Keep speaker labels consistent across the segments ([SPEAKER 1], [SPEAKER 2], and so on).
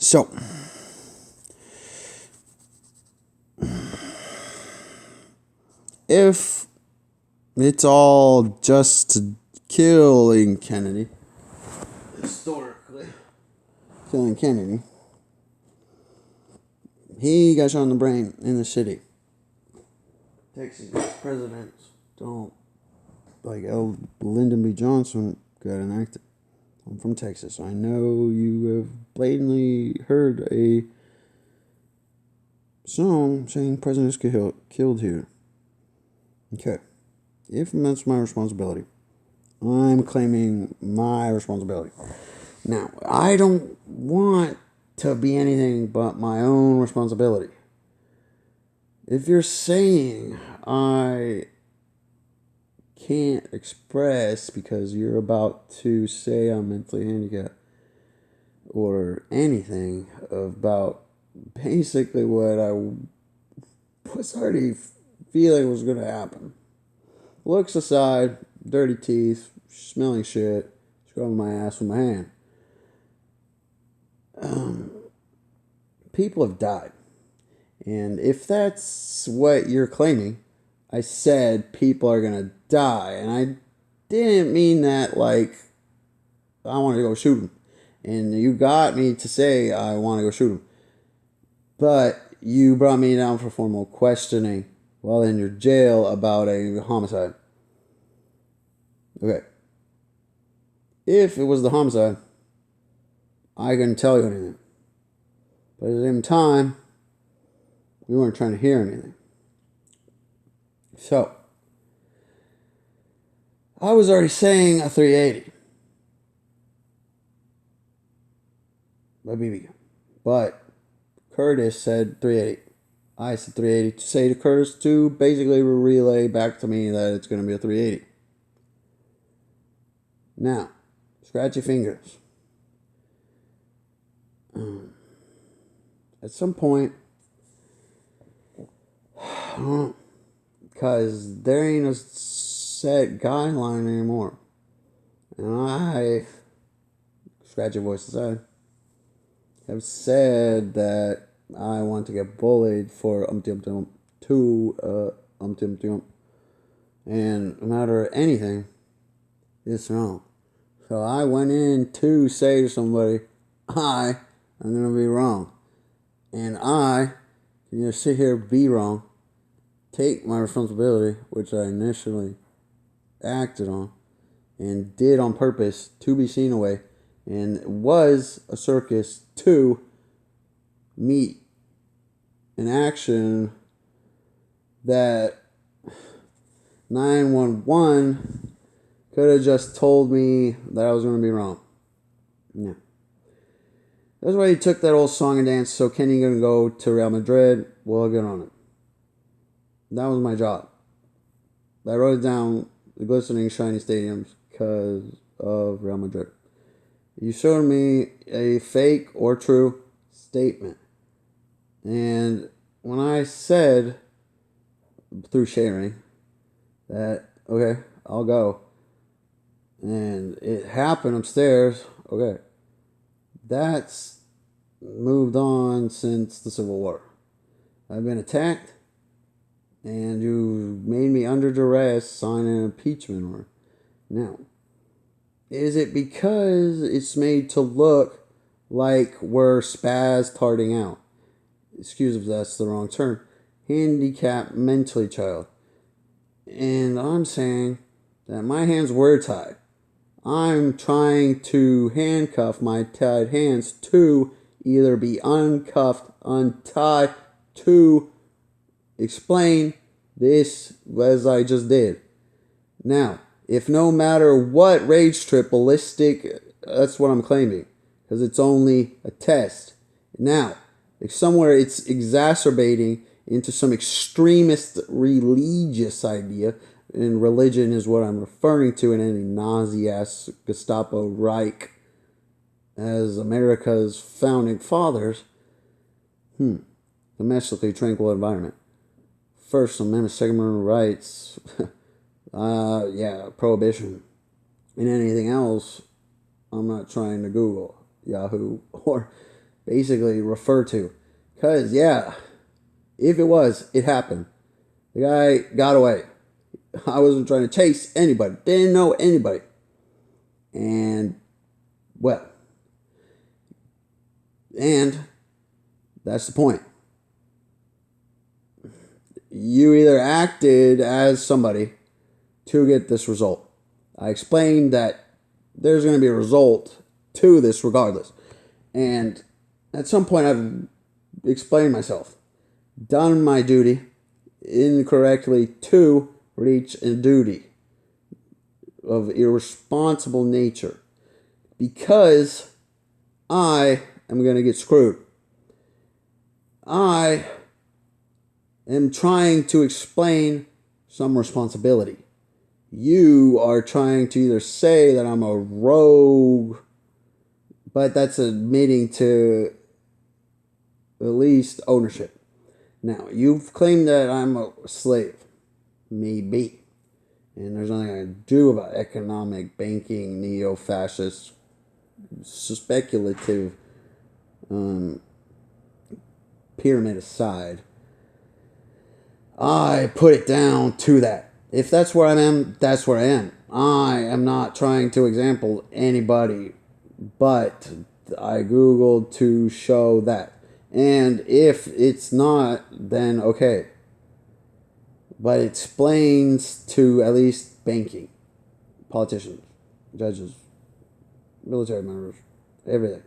[SPEAKER 1] So, if it's all just killing Kennedy, historically, killing Kennedy, he got shot in the brain in the city. Texas presidents don't, like Lyndon B. Johnson got enacted. I'm from Texas. I know you have blatantly heard a song saying presidents get killed here. Okay. If that's my responsibility, I'm claiming my responsibility. Now, I don't want to be anything but my own responsibility. If you're saying I can't express because you're about to say I'm mentally handicapped or anything about basically what I was already feeling was going to happen. Looks aside, dirty teeth, smelling shit, scrubbing my ass with my hand. People have died. And if that's what you're claiming, I said people are going to die. And I didn't mean that like I want to go shoot them. And you got me to say I want to go shoot them. But you brought me down for formal questioning while in your jail about a homicide. Okay. If it was the homicide, I couldn't tell you anything. But at the same time, we weren't trying to hear anything. So, I was already saying a 380 by BB. But Curtis said 380. I said 380 to say to Curtis to basically relay back to me that it's going to be a 380. Now, scratch your fingers. At some point, I don't know, because there ain't a set guideline anymore. And I, scratch your voice aside, have said that I want to get bullied for and no matter anything, it's wrong. So I went in to say to somebody, I'm going to be wrong. And I can just sit here, be wrong, take my responsibility, which I initially acted on, and did on purpose to be seen away, and was a circus to meet an action that 911 could have just told me that I was going to be wrong. Yeah. That's why he took that old song and dance, so Kenny going to go to Real Madrid, we'll get on it. That was my job. I wrote it down, the glistening, shiny stadiums, because of Real Madrid. You showed me a fake or true statement. And when I said, through sharing, that, okay, I'll go, and it happened upstairs, okay, that's moved on since the Civil War. I've been attacked, and you made me under duress sign an impeachment order. Now, is it because it's made to look like we're spaz-tarding out? Excuse if that's the wrong term. Handicapped mentally child. And I'm saying that my hands were tied. I'm trying to handcuff my tied hands to either be uncuffed, untied, to explain this as I just did. Now, if no matter what rage trip, ballistic, that's what I'm claiming. Because it's only a test. Now, if somewhere it's exacerbating into some extremist religious idea, and religion is what I'm referring to in any Nazi-ass Gestapo Reich as America's founding fathers, domestically tranquil environment. First Amendment, Second Amendment rights, prohibition, and anything else I'm not trying to Google, Yahoo, or basically refer to. Because, yeah, if it was, it happened. The guy got away. I wasn't trying to chase anybody. Didn't know anybody. And, well, and that's the point. You either acted as somebody to get this result. I explained that there's going to be a result to this regardless. And at some point I've explained myself. Done my duty incorrectly to reach a duty of irresponsible nature. Because I am going to get screwed. I am trying to explain some responsibility. You are trying to either say that I'm a rogue, but that's admitting to at least ownership. Now, you've claimed that I'm a slave. Maybe. And there's nothing I can do about economic, banking, neo-fascist, speculative pyramid aside. I put it down to that. If that's where I am, that's where I am. I am not trying to example anybody, but I Googled to show that. And if it's not, then okay. But it explains to at least banking, politicians, judges, military members, everything.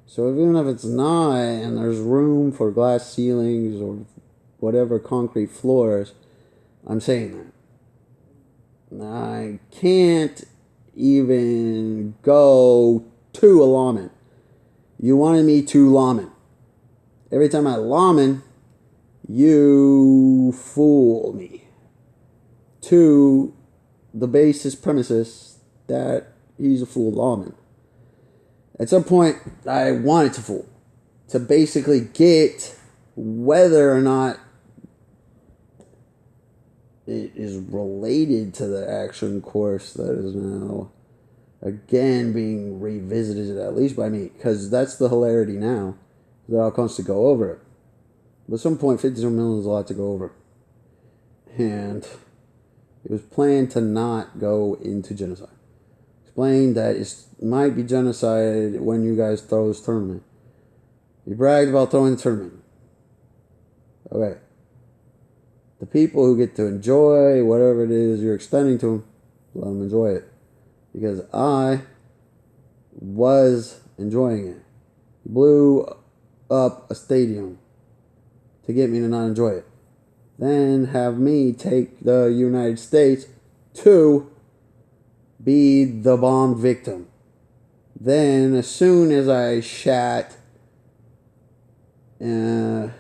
[SPEAKER 1] So even if it's not, and there's room for glass ceilings or whatever concrete floors, I'm saying that. I can't even go to a lawman. You wanted me to lawman. Every time I lawman, you fool me to the basis premises that he's a fool lawman. At some point, I wanted to fool. To basically get whether or not it is related to the action course that is now again being revisited, at least by me, because that's the hilarity now, that I'll constantly go over it. But at some point, 52 million is a lot to go over. And it was planned to not go into genocide. Explained that it might be genocide when you guys throw this tournament. You bragged about throwing the tournament. Okay. The people who get to enjoy whatever it is you're extending to them, let them enjoy it. Because I was enjoying it. Blew up a stadium to get me to not enjoy it. Then have me take the United States to be the bomb victim. Then as soon as I shat and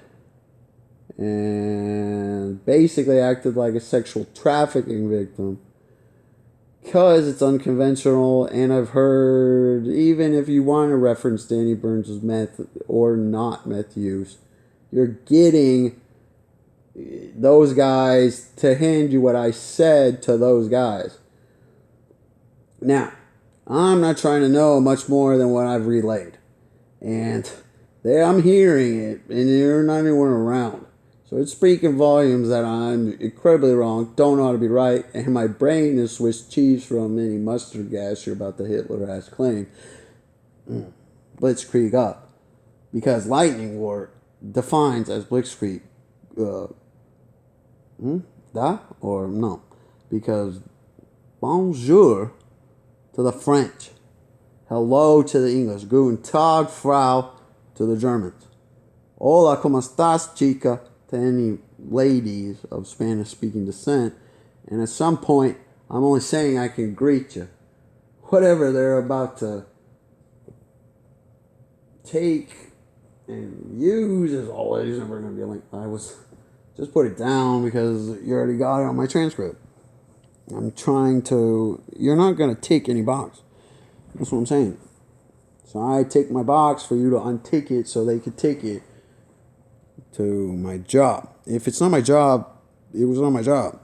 [SPEAKER 1] basically acted like a sexual trafficking victim, because it's unconventional, and I've heard, even if you want to reference Danny Burns' meth or not meth use, you're getting those guys to hand you what I said to those guys. Now, I'm not trying to know much more than what I've relayed. And I'm hearing it, and you're not anyone around. So it's speaking volumes that I'm incredibly wrong, don't know how to be right, and my brain is Swiss cheese from any mustard gas you're about to Hitler-ass claim. Blitzkrieg up. Because lightning war defines as Blitzkrieg. Da? Or no. Because bonjour to the French. Hello to the English. Guten Tag, Frau, to the Germans. Hola, ¿cómo estás, chica? To any ladies of Spanish-speaking descent. And at some point, I'm only saying I can greet you. Whatever they're about to take and use is always never going to be like, I was just put it down because you already got it on my transcript. I'm trying to, you're not going to tick any box. That's what I'm saying. So I tick my box for you to untick it so they can tick it to my job. If it's not my job, it was not my job.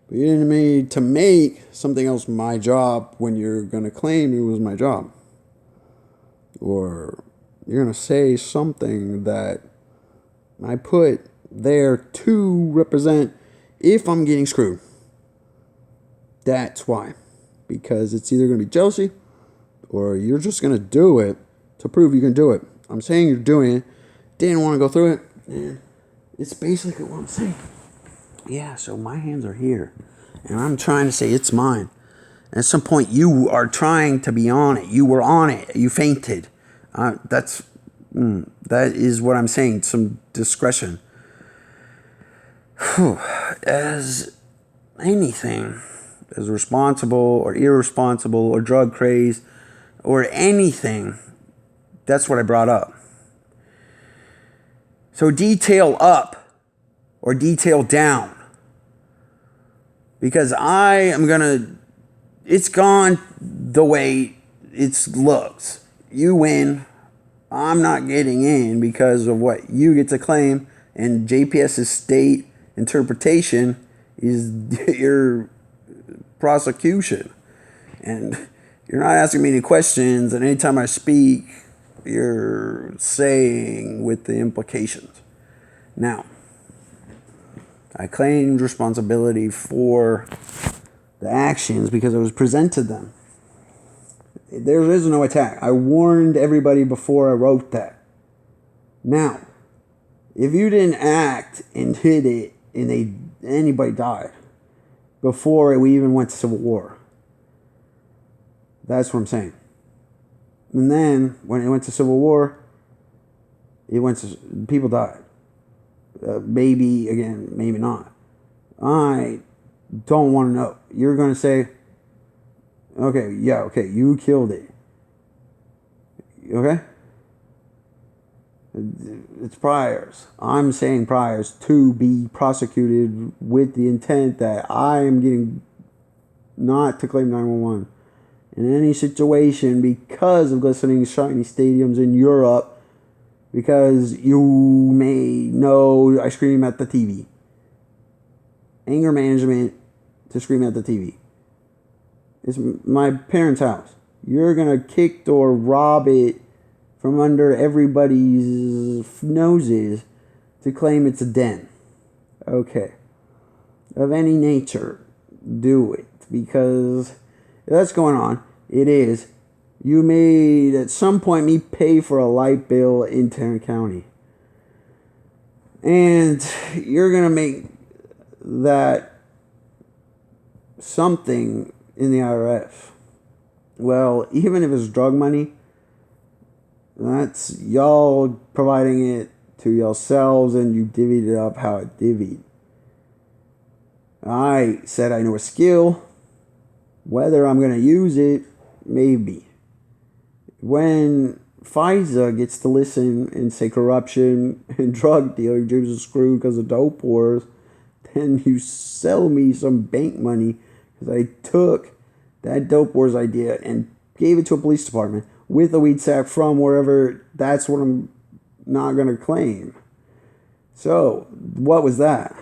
[SPEAKER 1] But you didn't mean to make something else my job when you're going to claim it was my job. Or You're going to say something that I put there to represent if I'm getting screwed. That's why. Because it's either going to be jealousy or you're just going to do it to prove you can do it. I'm saying you're doing it. Didn't want to go through it. And it's basically what I'm saying. Yeah, so my hands are here. And I'm trying to say it's mine. And at some point, you are trying to be on it. You were on it. You fainted. That is what I'm saying. Some discretion. As anything, as responsible or irresponsible or drug crazed or anything, that's what I brought up. So detail up or detail down. Because I am going to... It's gone the way it looks. You win. I'm not getting in because of what you get to claim. And JPS's state interpretation is your prosecution. And you're not asking me any questions. And anytime I speak, you're saying with the implications. Now, I claimed responsibility for the actions because it was presented them. There is no attack. I warned everybody before I wrote that. Now, if you didn't act and hit it and anybody died before we even went to civil war, that's what I'm saying. And then when it went to civil war, people died. Maybe again, maybe not. I don't want to know. You're going to say, okay, you killed it. Okay? It's priors. I'm saying priors to be prosecuted with the intent that I am getting not to claim 911 in any situation because of glistening shiny stadiums in Europe, because you may know I scream at the TV. Anger management to scream at the TV. It's my parents' house. You're going to kick or rob it from under everybody's noses to claim it's a den. Okay. Of any nature, do it. Because that's going on. It is. You made, at some point, me pay for a light bill in Tarrant County. And you're going to make that something in the IRS. Well, even if it's drug money, that's y'all providing it to yourselves and you divvied it up how it divvied. I said I know a skill. Whether I'm going to use it, maybe. When FISA gets to listen and say corruption and drug dealing, James is screwed because of dope wars, then you sell me some bank money because I took that dope wars idea and gave it to a police department with a weed sack from wherever. That's what I'm not going to claim. So, what was that?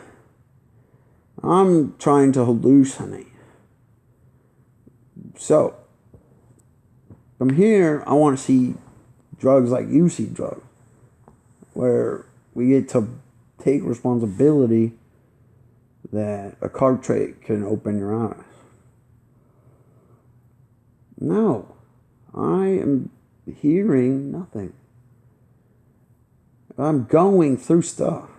[SPEAKER 1] I'm trying to hallucinate. So, from here, I want to see drugs like you see drugs, where we get to take responsibility that a carb trait can open your eyes. No, I am hearing nothing. I'm going through stuff.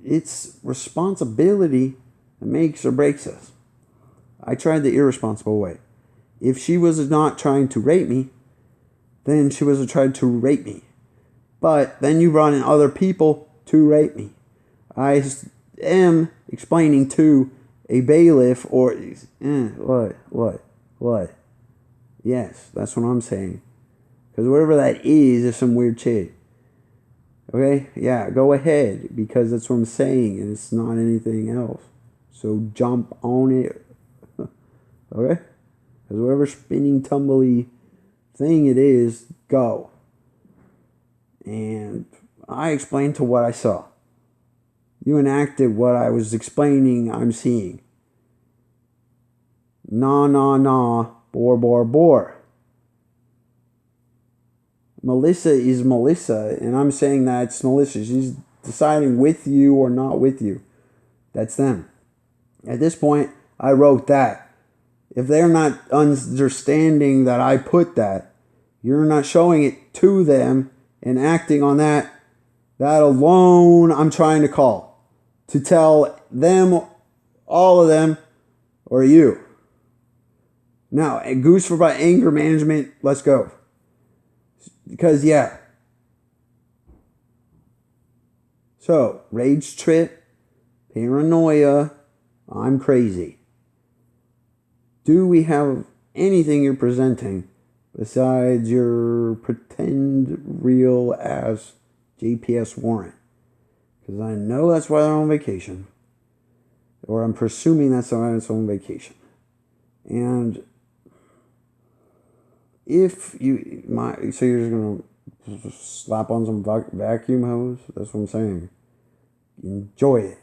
[SPEAKER 1] It's responsibility that makes or breaks us. I tried the irresponsible way. If she was not trying to rape me, then she was trying to rape me. But then you brought in other people to rape me. I am explaining to a bailiff or... What? Yes, that's what I'm saying. Because whatever that is some weird shit. Okay? Yeah, go ahead. Because that's what I'm saying. And it's not anything else. So jump on it. Okay? Because whatever spinning, tumbly thing it is, go. And I explained to what I saw. You enacted what I was explaining I'm seeing. Nah, bore. Melissa is Melissa, and I'm saying that's Melissa. She's deciding with you or not with you. That's them. At this point, I wrote that. If they're not understanding that I put that, you're not showing it to them and acting on that, that alone I'm trying to call. To tell them, all of them, or you. Now, Goose for about anger management, let's go. Because, yeah. So, rage trip, paranoia, I'm crazy. Do we have anything you're presenting besides your pretend real ass JPS warrant? Because I know that's why they're on vacation. Or I'm presuming that's why it's on vacation. And if you, so you're just going to slap on some vacuum hose? That's what I'm saying. Enjoy it.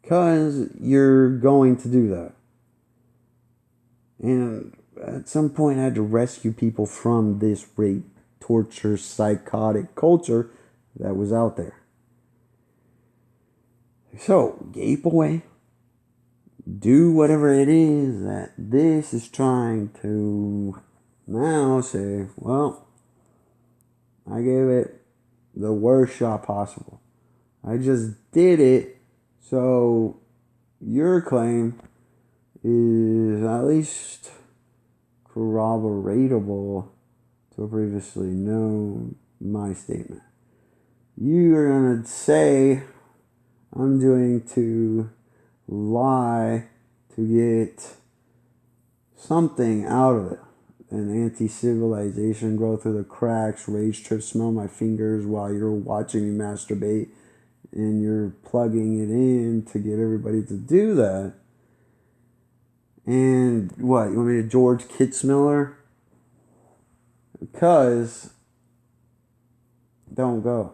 [SPEAKER 1] Because you're going to do that. And at some point, I had to rescue people from this rape, torture, psychotic culture that was out there. So, gape away. Do whatever it is that this is trying to now say, well, I gave it the worst shot possible. I just did it, so your claim is at least corroboratable to previously known my statement. You are going to say I'm doing to lie to get something out of it. An anti-civilization grow through the cracks, rage trip, smell my fingers while you're watching me masturbate, and you're plugging it in to get everybody to do that. And what, you want me to George Kitzmiller? Because don't go.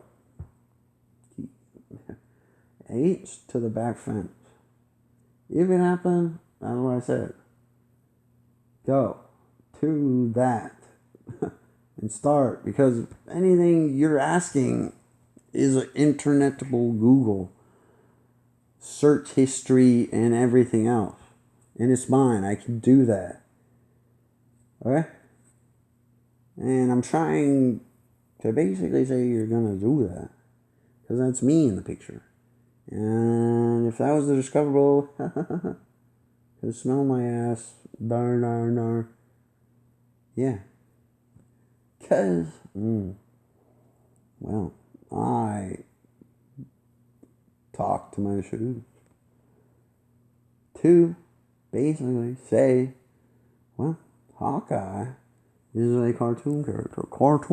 [SPEAKER 1] H to the back fence. If it happened, that's what I said. Go to that and start, because anything you're asking is an internetable Google search history and everything else, and it's mine. I can do that. Okay, and I'm trying to basically say you're gonna do that because that's me in the picture. And if that was the discoverable, could smell my ass, darn. Yeah. Because, well, I talk to my shoes to basically say, well, Hawkeye is a cartoon character. Comic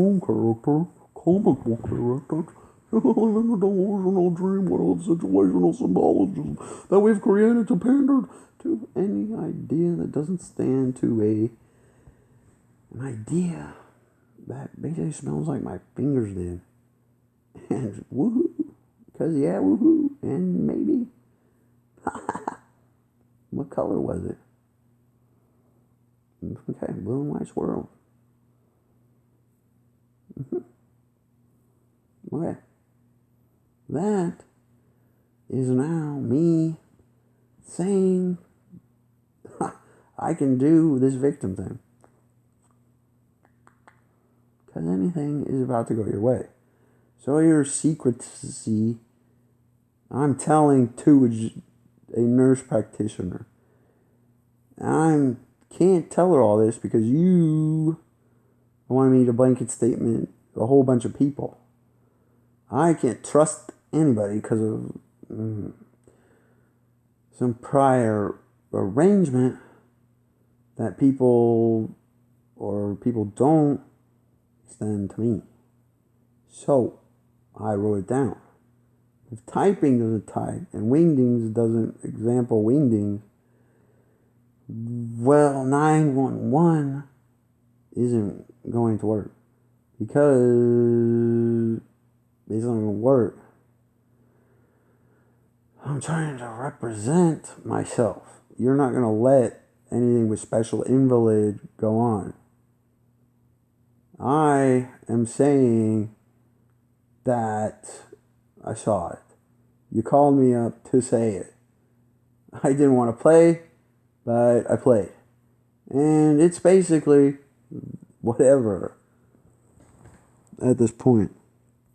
[SPEAKER 1] book character. Living a delusional dream world of situational symbolism that we've created to pander to any idea that doesn't stand to an idea that basically smells like my fingers did. And woohoo. Because, yeah, woohoo. And maybe. What color was it? Okay, blue and white swirl. Okay. That is now me saying I can do this victim thing. Because anything is about to go your way. So your secrecy, I'm telling to a nurse practitioner. I can't tell her all this because you wanted me to blanket statement a whole bunch of people. I can't trust anybody because of some prior arrangement that people don't extend to me. So I wrote it down. If typing doesn't type and wingdings doesn't example wingdings, well, 911 isn't going to work because it's not going to work. I'm trying to represent myself. You're not going to let anything with Special Invalid go on. I am saying that I saw it. You called me up to say it. I didn't want to play, but I played. And it's basically whatever at this point.